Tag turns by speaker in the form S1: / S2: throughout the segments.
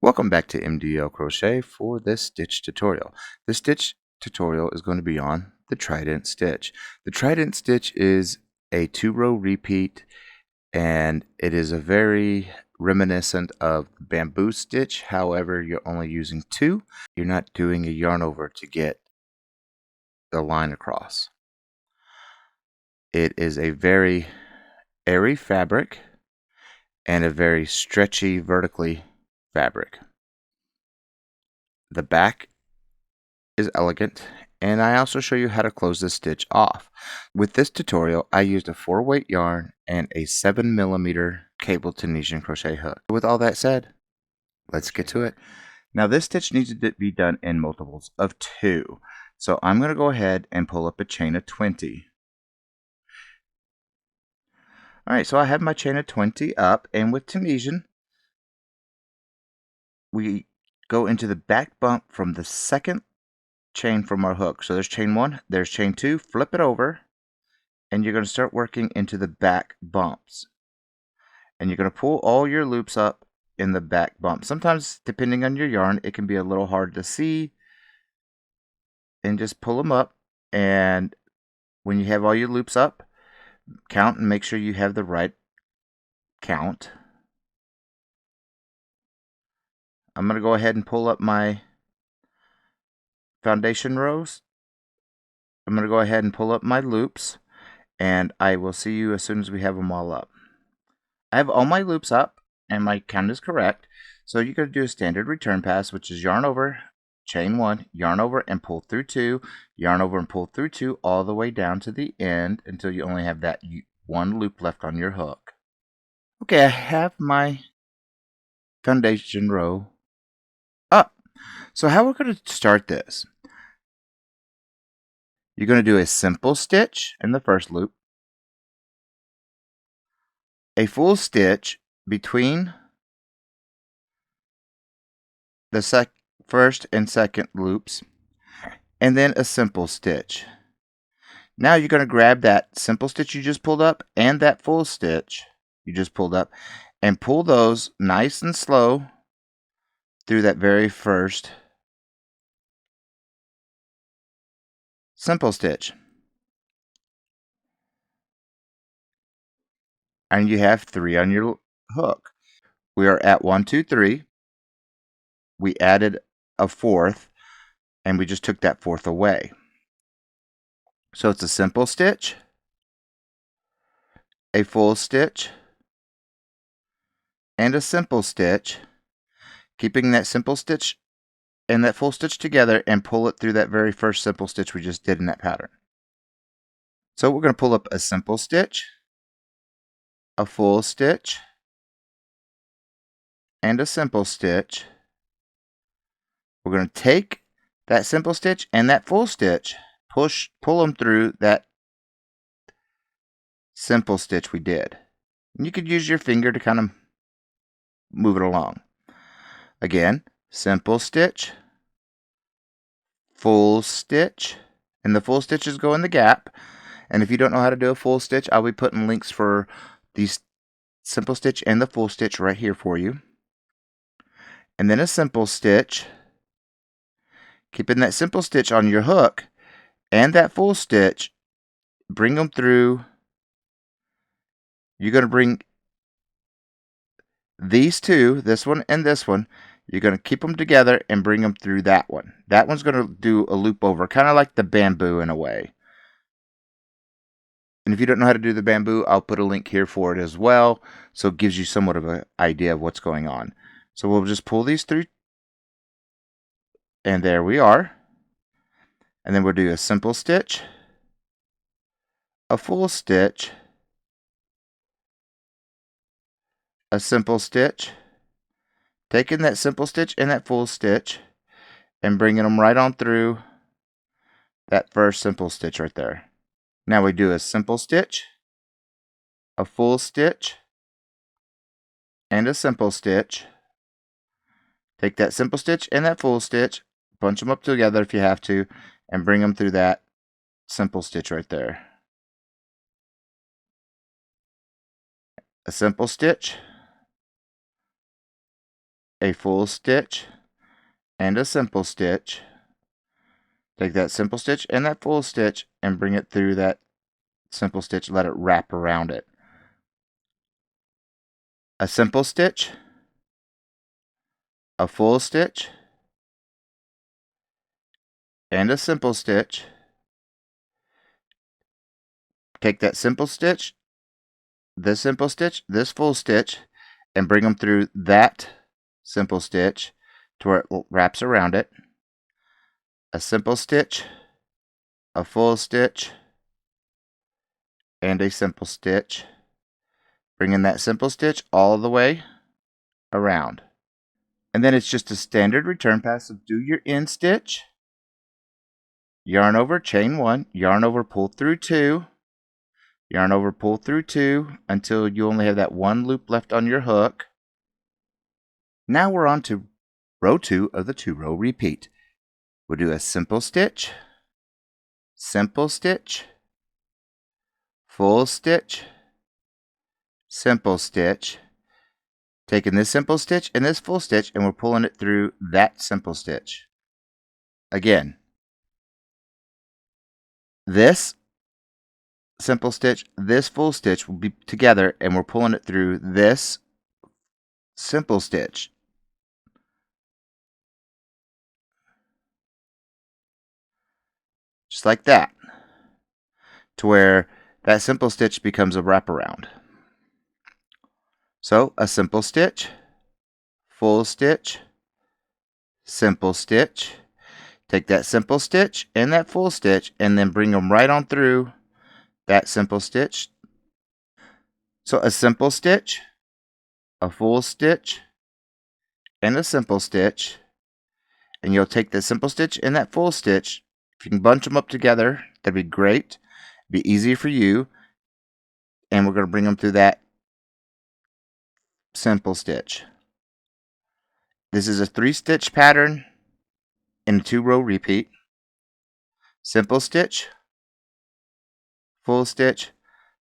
S1: Welcome back to MDL Crochet for this stitch tutorial. This stitch tutorial is going to be on the Trident stitch. The Trident stitch is a 2-row repeat, and it is a very reminiscent of bamboo stitch. However, you're only using 2. You're not doing a yarn over to get the line across. It is a very airy fabric and a very stretchy vertically fabric. The back is elegant, and I also show you how to close this stitch off. With this tutorial, I used a 4-weight yarn and a 7mm cable Tunisian crochet hook. With all that said, let's get to it. Now this stitch needs to be done in multiples of 2. So I'm going to go ahead and pull up a chain of 20. Alright, so I have my chain of 20 up, and with Tunisian, we go into the back bump from the second chain from our hook. So there's chain 1, there's chain 2, flip it over, and you're going to start working into the back bumps. And you're going to pull all your loops up in the back bump. Sometimes, depending on your yarn, it can be a little hard to see. And just pull them up, and when you have all your loops up, count and make sure you have the right count. I'm going to go ahead and pull up my foundation rows. I'm going to go ahead and pull up my loops, and I will see you as soon as we have them all up. I have all my loops up, and my count is correct. So you're going to do a standard return pass, which is yarn over, chain 1, yarn over and pull through 2, yarn over and pull through 2, all the way down to the end until you only have that one loop left on your hook. Okay, I have my foundation row up. So how we're going to start this, you're going to do a simple stitch in the first loop, a full stitch between the first and second loops, and then a simple stitch. Now you're going to grab that simple stitch you just pulled up and that full stitch you just pulled up and pull those nice and slow through that very first simple stitch. And you have 3 on your hook. We are at 1, 2, 3. We added a 4th, and we just took that 4th away. So it's a simple stitch, a full stitch, and a simple stitch, keeping that simple stitch and that full stitch together and pull it through that very first simple stitch we just did in that pattern. So we're going to pull up a simple stitch, a full stitch, and a simple stitch. We're going to take that simple stitch and that full stitch, pull them through that simple stitch we did. And you could use your finger to kind of move it along. Again, simple stitch, full stitch, and the full stitches go in the gap. And if you don't know how to do a full stitch, I'll be putting links for these simple stitch and the full stitch right here for you. And then a simple stitch, keeping that simple stitch on your hook and that full stitch, bring them through. You're going to bring these two, this one and this one, you're going to keep them together and bring them through that one. That one's going to do a loop over, kind of like the bamboo in a way. And if you don't know how to do the bamboo, I'll put a link here for it as well, so it gives you somewhat of an idea of what's going on. So we'll just pull these through, and there we are. And then we'll do a simple stitch, a full stitch, a simple stitch, taking that simple stitch and that full stitch and bringing them right on through that first simple stitch right there. Now we do a simple stitch, a full stitch, and a simple stitch. Take that simple stitch and that full stitch, bunch them up together if you have to, and bring them through that simple stitch right there. A simple stitch, a full stitch, and a simple stitch. Take that simple stitch and that full stitch and bring it through that simple stitch, let it wrap around it. A simple stitch, a full stitch, and a simple stitch. Take that simple stitch, this simple stitch, this full stitch, and bring them through that simple stitch to where it wraps around it. A simple stitch, a full stitch, and a simple stitch. Bringing that simple stitch all the way around. And then it's just a standard return pass. So do your end stitch, yarn over, chain 1, yarn over, pull through 2, yarn over, pull through 2 until you only have that one loop left on your hook. Now we're on to row 2 of the 2-row repeat. We'll do a simple stitch, simple stitch, full stitch, simple stitch. Taking this simple stitch and this full stitch, and we're pulling it through that simple stitch. Again, this simple stitch, this full stitch will be together, and we're pulling it through this simple stitch. Just like that, to where that simple stitch becomes a wraparound. So a simple stitch, full stitch, simple stitch. Take that simple stitch and that full stitch and then bring them right on through that simple stitch. So a simple stitch, a full stitch, and a simple stitch. And you'll take the simple stitch and that full stitch. If you can bunch them up together, that'd be great. Be easy for you. And we're going to bring them through that simple stitch. This is a 3-stitch pattern in a 2-row repeat. Simple stitch, full stitch,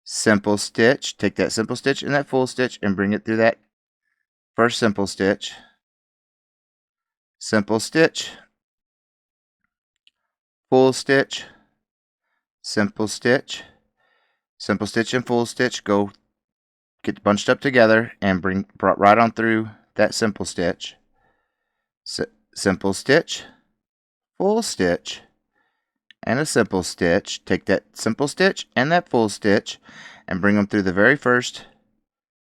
S1: simple stitch. Take that simple stitch and that full stitch and bring it through that first simple stitch. Simple stitch, full stitch, simple stitch, simple stitch and full stitch. Go get bunched up together and brought right on through that simple stitch. Simple stitch, full stitch, and a simple stitch. Take that simple stitch and that full stitch and bring them through the very first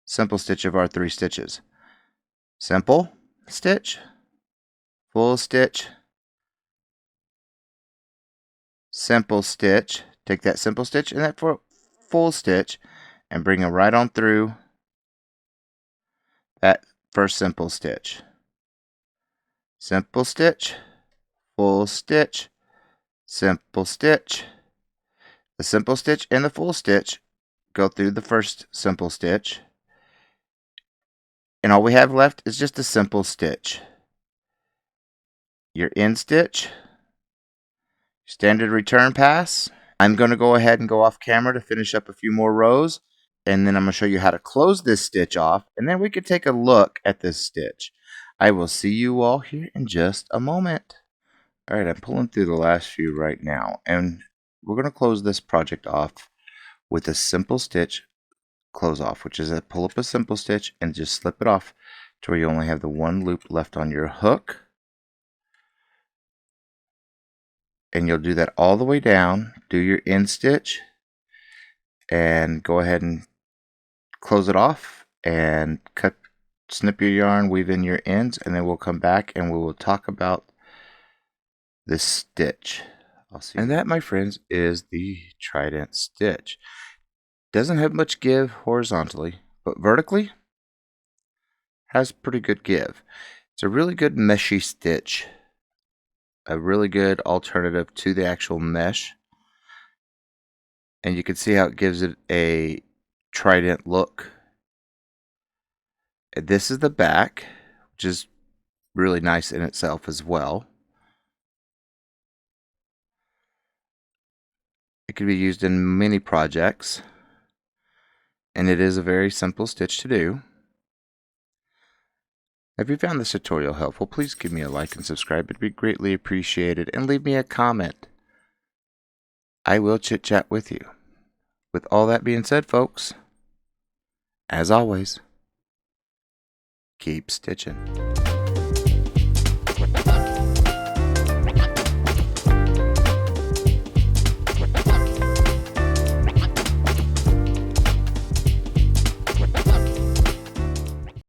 S1: simple stitch of our 3 stitches. Simple stitch, full stitch, simple stitch. Take that simple stitch and that full stitch and bring them right on through that first simple stitch. Simple stitch, full stitch, simple stitch. The simple stitch and the full stitch go through the first simple stitch. And all we have left is just a simple stitch. Your end stitch, standard return pass. I'm going to go ahead and go off camera to finish up a few more rows, and then I'm going to show you how to close this stitch off, and then we can take a look at this stitch. I will see you all here in just a moment. Alright, I'm pulling through the last few right now, and we're going to close this project off with a simple stitch close off, which is pull up a simple stitch and just slip it off to where you only have the one loop left on your hook. And you'll do that all the way down, do your end stitch, and go ahead and close it off and snip your yarn, weave in your ends, and then we'll come back and we will talk about this stitch. And that, my friends, is the Trident stitch. Doesn't have much give horizontally, but vertically has pretty good give. It's a really good meshy stitch. A really good alternative to the actual mesh. And you can see how it gives it a trident look. This is the back, which is really nice in itself as well. It can be used in many projects, and it is a very simple stitch to do. If you found this tutorial helpful, please give me a like and subscribe. It'd be greatly appreciated. And leave me a comment. I will chit-chat with you. With all that being said, folks, as always, keep stitching.